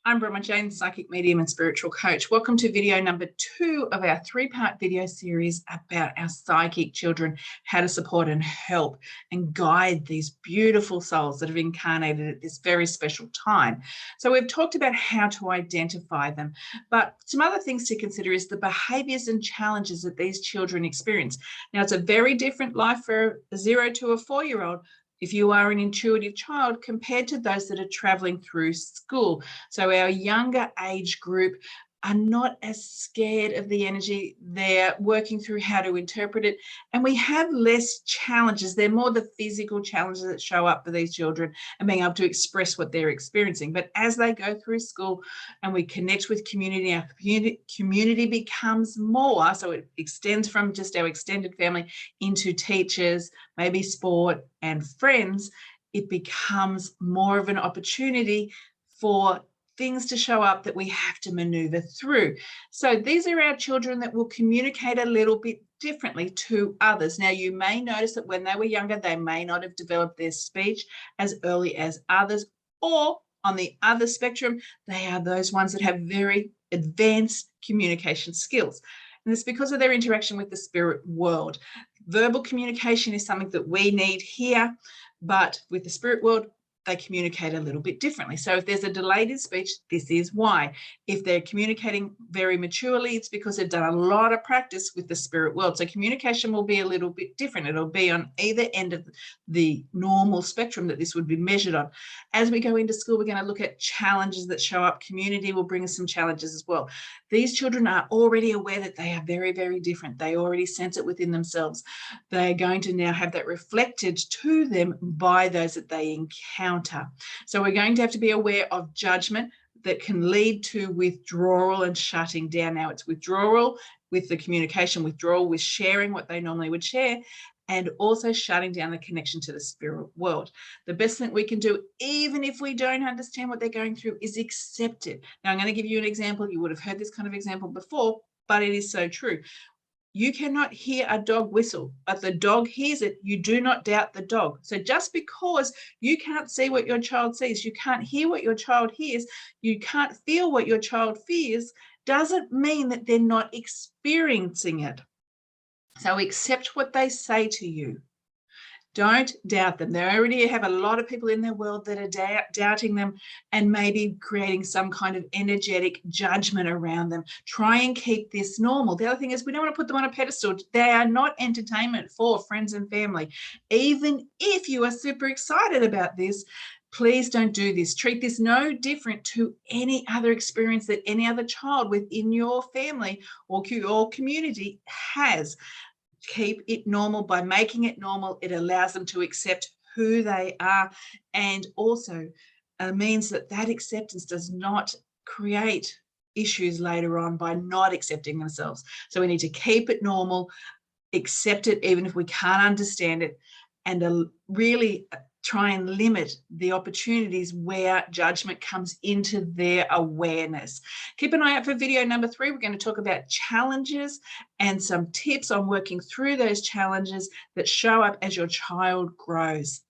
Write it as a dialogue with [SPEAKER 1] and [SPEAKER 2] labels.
[SPEAKER 1] I'm Brahma Jane, psychic medium and spiritual coach. Welcome to video number 2 of our 3-part video series about our psychic children, how to support and help and guide these beautiful souls that have incarnated at this very special time. So we've talked about how to identify them, but some other things to consider is the behaviours and challenges that these children experience. Now, it's a very different life for a 0 to a 4-year-old if you are an intuitive child compared to those that are traveling through school. So our younger age group are not as scared of the energy. They're working through how to interpret it, and we have less challenges. They're more the physical challenges that show up for these children and being able to express what they're experiencing. But as they go through school and we connect with community, our community becomes more, so it extends from just our extended family into teachers, maybe sport and friends. It becomes more of an opportunity for things to show up that we have to maneuver through. So these are our children that will communicate a little bit differently to others. Now, you may notice that when they were younger, they may not have developed their speech as early as others, or on the other spectrum, they are those ones that have very advanced communication skills. And it's because of their interaction with the spirit world. Verbal communication is something that we need here, but with the spirit world, they communicate a little bit differently. So if there's a delayed in speech, this is why. If they're communicating very maturely, it's because they've done a lot of practice with the spirit world. So communication will be a little bit different. It'll be on either end of the normal spectrum that this would be measured on. As we go into school, we're going to look at challenges that show up. Community will bring us some challenges as well. These children are already aware that they are very, very different. They already sense it within themselves. They're going to now have that reflected to them by those that they encounter. So we're going to have to be aware of judgment that can lead to withdrawal and shutting down. Now, it's withdrawal with the communication, withdrawal with sharing what they normally would share, and also shutting down the connection to the spirit world. The best thing we can do, even if we don't understand what they're going through, is accept it. Now, I'm going to give you an example. You would have heard this kind of example before, but it is so true. You cannot hear a dog whistle, but the dog hears it. You do not doubt the dog. So just because you can't see what your child sees, you can't hear what your child hears, you can't feel what your child feels, doesn't mean that they're not experiencing it. So accept what they say to you. Don't doubt them. They already have a lot of people in their world that are doubting them and maybe creating some kind of energetic judgment around them. Try and keep this normal. The other thing is we don't want to put them on a pedestal. They are not entertainment for friends and family. Even if you are super excited about this, please don't do this. Treat this no different to any other experience that any other child within your family or community has. Keep it normal. By making it normal, it allows them to accept who they are, and also means that that acceptance does not create issues later on by not accepting themselves. So we need to keep it normal, accept it even if we can't understand it, and really try and limit the opportunities where judgment comes into their awareness. Keep an eye out for video number 3. We're going to talk about challenges and some tips on working through those challenges that show up as your child grows.